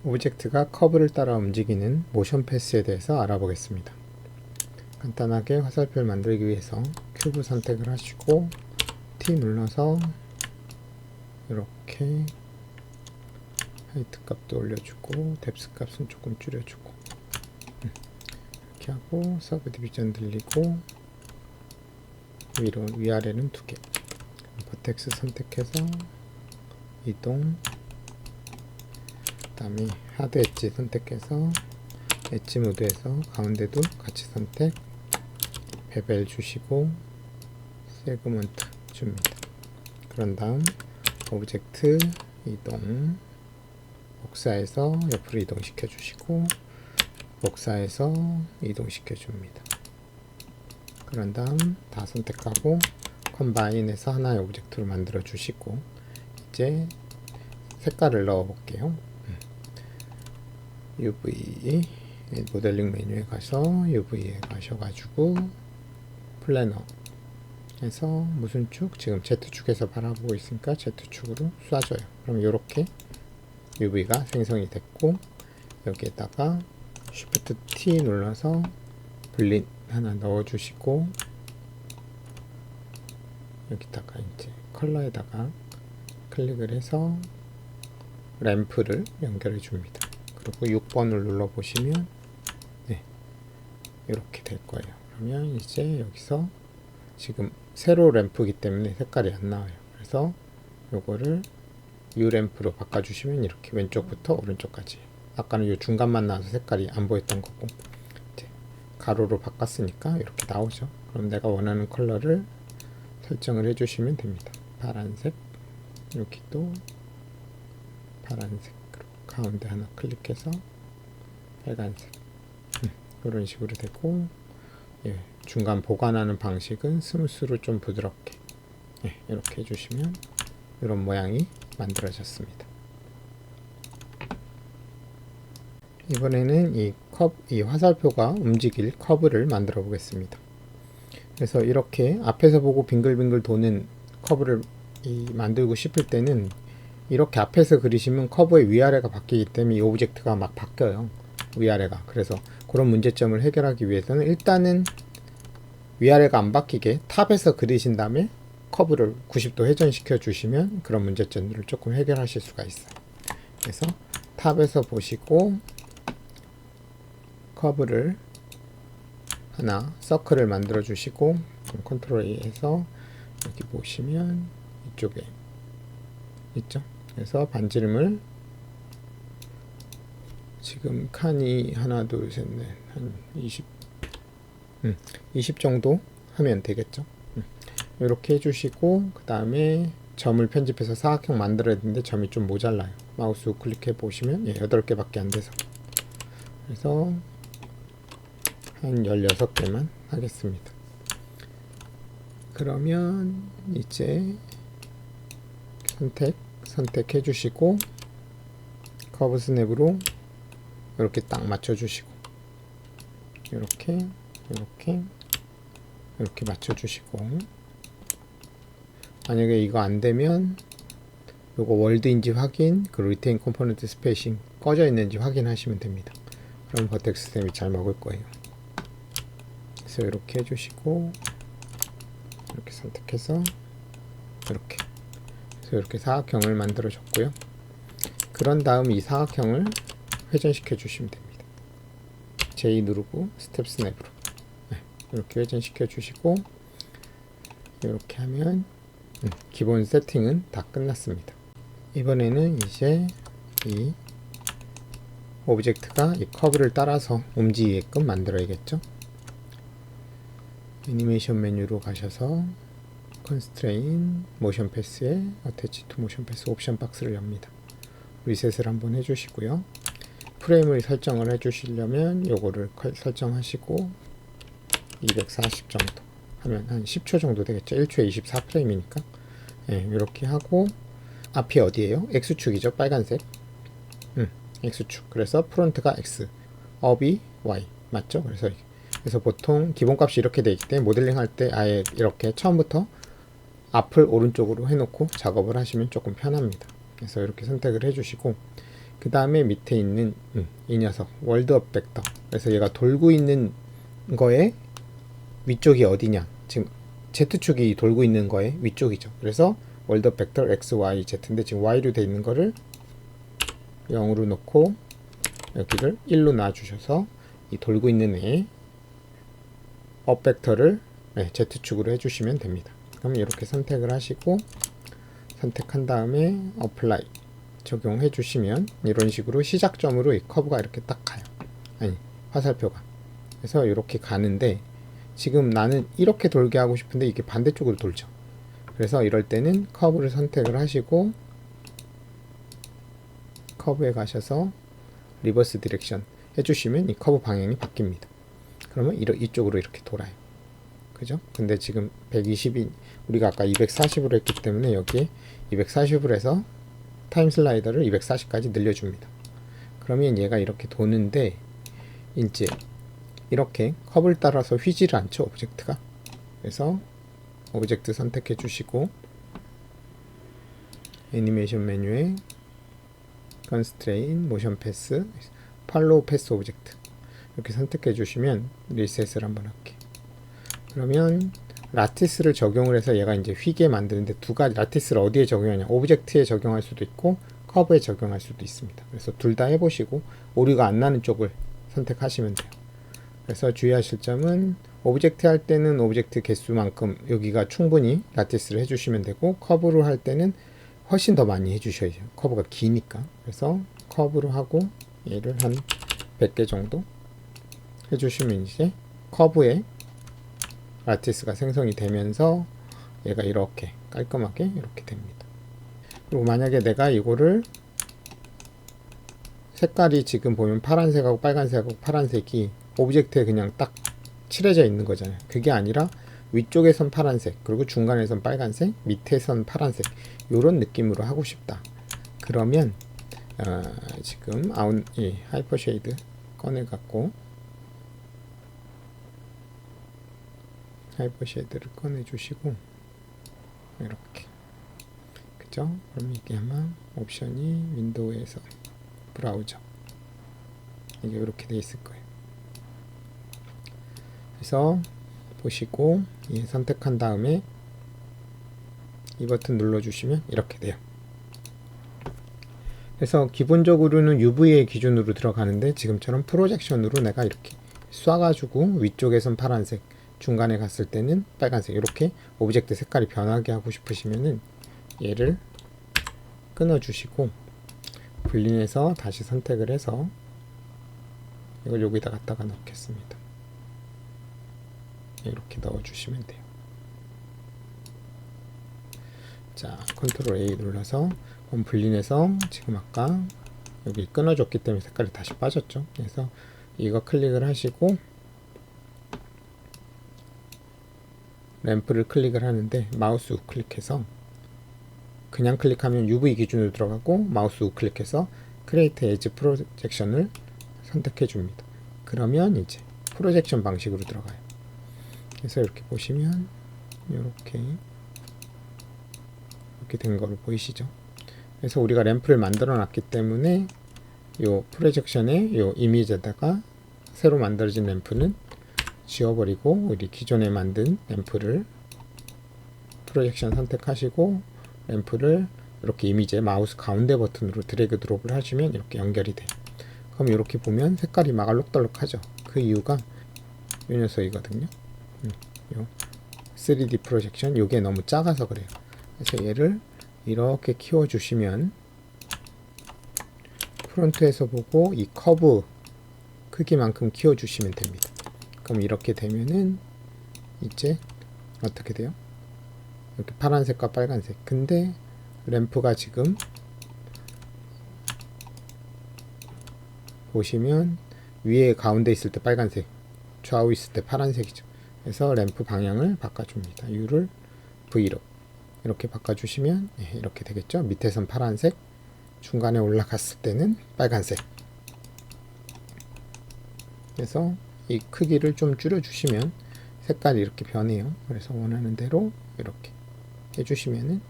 오브젝트가 커브를 따라 움직이는 모션 패스에 대해서 알아보겠습니다. 간단하게 화살표를 만들기 위해서 큐브 선택을 하시고 T 눌러서 이렇게 하이트 값도 올려주고 뎁스 값은 조금 줄여주고 이렇게 하고 서브 디비전 늘리고 위아래는 2개 버텍스 선택해서 이동, 그 다음에 하드 엣지 선택해서 엣지 모드에서 가운데도 같이 선택, 베벨 주시고 세그먼트 줍니다. 그런 다음 오브젝트 이동, 복사해서 옆으로 이동시켜 주시고 복사해서 이동시켜 줍니다. 그런 다음 다 선택하고 컴바인해서 하나의 오브젝트로 만들어 주시고 이제 색깔을 넣어 볼게요. UV 모델링 메뉴에 가서 UV에 가셔가지고 플래너 해서 무슨 축? 지금 Z축에서 바라보고 있으니까 Z축으로 쏴줘요. 그럼 이렇게 UV가 생성이 됐고 여기에다가 Shift T 눌러서 블린 하나 넣어주시고 여기다가 이제 컬러에다가 클릭을 해서 램프를 연결해 줍니다. 그리고 6번을 눌러 보시면 이렇게 될 거예요. 그러면 이제 여기서 지금 세로 램프이기 때문에 색깔이 안 나와요. 그래서 요거를 U 램프로 바꿔주시면 이렇게 왼쪽부터 오른쪽까지, 아까는 요 중간만 나와서 색깔이 안 보였던 거고 이제 가로로 바꿨으니까 이렇게 나오죠. 그럼 내가 원하는 컬러를 설정을 해주시면 됩니다. 파란색, 여기도 파란색, 가운데 하나 클릭해서 빨간색, 이런 식으로 되고, 중간 보관하는 방식은 스무스로 좀 부드럽게 이렇게 해주시면 이런 모양이 만들어졌습니다. 이번에는 이 화살표가 움직일 커브를 만들어 보겠습니다. 그래서 이렇게 앞에서 보고 빙글빙글 도는 커브를 만들고 싶을 때는 이렇게 앞에서 그리시면 커브의 위아래가 바뀌기 때문에 이 오브젝트가 막 바뀌어요. 위아래가. 그래서 그런 문제점을 해결하기 위해서는 일단은 위아래가 안 바뀌게 탑에서 그리신 다음에 커브를 90도 회전시켜 주시면 그런 문제점들을 조금 해결하실 수가 있어요. 그래서 탑에서 보시고 커브를 하나 서클을 만들어 주시고 컨트롤 A에서 여기 보시면 이쪽에 있죠. 그래서 반지름을 지금 칸이 하나 둘 셋 넷 한 20 정도 하면 되겠죠. 이렇게 해주시고 그 다음에 점을 편집해서 사각형 만들어야 되는데 점이 좀 모자라요. 마우스 우클릭해 보시면 8개밖에 안 돼서, 그래서 한 16개만 하겠습니다. 그러면 이제 선택해 주시고 커브 스냅으로 이렇게 딱 맞춰 주시고 이렇게 맞춰 주시고, 만약에 이거 안 되면 요거 월드인지 확인, 그리고 리테인 컴포넌트 스페이싱 꺼져 있는지 확인하시면 됩니다. 그럼 버텍스 스냅이 잘 먹을 거예요. 그래서 이렇게 해주시고 이렇게 선택해서 이렇게 사각형을 만들어 줬고요. 그런 다음 이 사각형을 회전시켜 주시면 됩니다. J 누르고 스텝 스냅으로 이렇게 회전시켜 주시고 이렇게 하면 기본 세팅은 다 끝났습니다. 이번에는 이제 이 오브젝트가 이 커브를 따라서 움직이게끔 만들어야겠죠. 애니메이션 메뉴로 가셔서 컨스트레인 모션 패스에 어태치 투 모션 패스 옵션 박스를 엽니다. 리셋을 한번 해주시고요. 프레임을 설정을 해주시려면 요거를 설정하시고 240 정도 하면 한 10초 정도 되겠죠. 1초에 24프레임이니까 이렇게 하고, 앞이 어디예요? X축이죠. 빨간색 X축. 그래서 프론트가 X, 업이 Y 맞죠? 그래서 보통 기본값이 이렇게 되어 있기 때문에 모델링 할 때 아예 이렇게 처음부터 앞을 오른쪽으로 해놓고 작업을 하시면 조금 편합니다. 그래서 이렇게 선택을 해주시고 그 다음에 밑에 있는 이 녀석 월드업 벡터. 그래서 얘가 돌고 있는 거에 위쪽이 어디냐, 지금 Z축이 돌고 있는 거에 위쪽이죠. 그래서 월드업 벡터 X, Y, Z인데 지금 Y로 되어 있는 거를 0으로 놓고 여기를 1로 놔주셔서 이 돌고 있는 애의 업 벡터를 Z축으로 해주시면 됩니다. 그럼 이렇게 선택을 하시고 선택한 다음에 어플라이 적용해 주시면 이런 식으로 시작점으로 이 커브가 이렇게 딱 가요. 아니, 화살표가. 그래서 이렇게 가는데 지금 나는 이렇게 돌게 하고 싶은데 이게 반대쪽으로 돌죠. 그래서 이럴 때는 커브를 선택을 하시고 커브에 가셔서 리버스 디렉션 해주시면 이 커브 방향이 바뀝니다. 그러면 이쪽으로 이렇게 돌아요. 그죠? 근데 지금 120이 우리가 아까 240으로 했기 때문에 여기에 240으로 해서 타임 슬라이더를 240까지 늘려줍니다. 그러면 얘가 이렇게 도는데 이제 이렇게 커브를 따라서 휘지를 않죠, 오브젝트가. 그래서 오브젝트 선택해 주시고 애니메이션 메뉴에 컨스트레인, 모션 패스, 팔로우 패스 오브젝트 이렇게 선택해 주시면 리셋을 한번 할게요. 그러면 라티스를 적용을 해서 얘가 이제 휘게 만드는데 두 가지, 라티스를 어디에 적용하냐, 오브젝트에 적용할 수도 있고 커브에 적용할 수도 있습니다. 그래서 둘 다 해보시고 오류가 안 나는 쪽을 선택하시면 돼요. 그래서 주의하실 점은 오브젝트 할 때는 오브젝트 개수만큼 여기가 충분히 라티스를 해주시면 되고 커브로 할 때는 훨씬 더 많이 해주셔야죠. 커브가 기니까. 그래서 커브로 하고 얘를 한 100개 정도 해주시면 이제 커브에 라티스가 생성이 되면서 얘가 이렇게 깔끔하게 이렇게 됩니다. 그리고 만약에 내가 이거를 색깔이 지금 보면 파란색하고 빨간색하고 파란색이 오브젝트에 그냥 딱 칠해져 있는 거잖아요. 그게 아니라 위쪽에선 파란색, 그리고 중간에선 빨간색, 밑에선 파란색 이런 느낌으로 하고 싶다. 그러면 지금 하이퍼 쉐이드 꺼내 갖고 하이퍼 쉐이드를 꺼내 주시고 이렇게, 그죠? 그럼 이게 아마 옵션이 윈도우에서 브라우저 이게 이렇게 돼 있을 거예요. 그래서 보시고 선택한 다음에 이 버튼 눌러주시면 이렇게 돼요. 그래서 기본적으로는 UV의 기준으로 들어가는데 지금처럼 프로젝션으로 내가 이렇게 쏴가지고 위쪽에선 파란색, 중간에 갔을 때는 빨간색 이렇게 오브젝트 색깔이 변하게 하고 싶으시면은 얘를 끊어주시고 분리해서 다시 선택을 해서 이걸 여기다 갖다가 넣겠습니다. 이렇게 넣어주시면 돼요. 자, 컨트롤 A 눌러서 분리해서 지금 아까 여기 끊어줬기 때문에 색깔이 다시 빠졌죠. 그래서 이거 클릭을 하시고 램프를 클릭을 하는데 마우스 우클릭해서 그냥 클릭하면 UV 기준으로 들어가고 마우스 우클릭해서 크리에이트 에지 프로젝션을 선택해 줍니다. 그러면 이제 프로젝션 방식으로 들어가요. 그래서 이렇게 보시면 이렇게 된 거로 보이시죠? 그래서 우리가 램프를 만들어 놨기 때문에 요 프로젝션의 요 이미지에다가 새로 만들어진 램프는 지워버리고 우리 기존에 만든 램프를 프로젝션 선택하시고 램프를 이렇게 이미지에 마우스 가운데 버튼으로 드래그 드롭을 하시면 이렇게 연결이 돼요. 그럼 이렇게 보면 색깔이 막 알록달록하죠. 그 이유가 이 녀석이거든요. 요 3D 프로젝션 요게 너무 작아서 그래요. 그래서 얘를 이렇게 키워주시면 프론트에서 보고 이 커브 크기만큼 키워주시면 됩니다. 그럼 이렇게 되면은 이제 어떻게 돼요? 이렇게 파란색과 빨간색. 근데 램프가 지금 보시면 위에 가운데 있을 때 빨간색, 좌우 있을 때 파란색이죠. 그래서 램프 방향을 바꿔줍니다. U를 V로 이렇게 바꿔주시면 이렇게 되겠죠. 밑에선 파란색, 중간에 올라갔을 때는 빨간색. 그래서 이 크기를 좀 줄여주시면 색깔이 이렇게 변해요. 그래서 원하는 대로 이렇게 해주시면은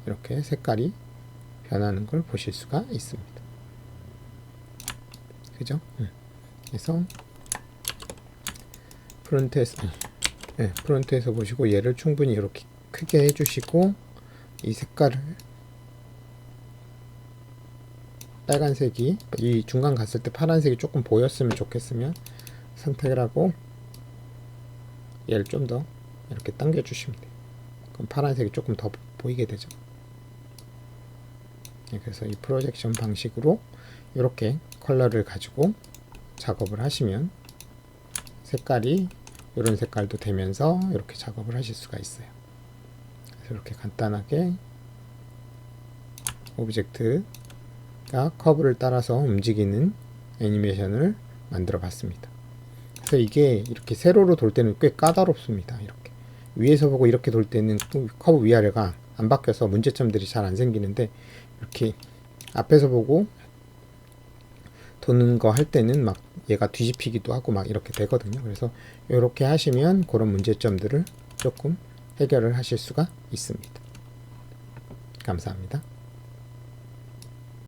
이렇게 색깔이 변하는 걸 보실 수가 있습니다. 그죠? 그래서 프론트에서 보시고 얘를 충분히 이렇게 크게 해주시고 이 색깔을 빨간색이 이 중간 갔을 때 파란색이 조금 보였으면 좋겠으면 선택을 하고 얘를 좀 더 이렇게 당겨 주시면 돼요. 그럼 파란색이 조금 더 보이게 되죠. 그래서 이 프로젝션 방식으로 이렇게 컬러를 가지고 작업을 하시면 색깔이 이런 색깔도 되면서 이렇게 작업을 하실 수가 있어요. 그래서 이렇게 간단하게 오브젝트가 커브를 따라서 움직이는 애니메이션을 만들어 봤습니다. 그래서 이게 이렇게 세로로 돌 때는 꽤 까다롭습니다. 이렇게 위에서 보고 이렇게 돌 때는 커브 위아래가 안 바뀌어서 문제점들이 잘 안 생기는데 이렇게 앞에서 보고 도는 거 할 때는 막 얘가 뒤집히기도 하고 막 이렇게 되거든요. 그래서 이렇게 하시면 그런 문제점들을 조금 해결을 하실 수가 있습니다. 감사합니다.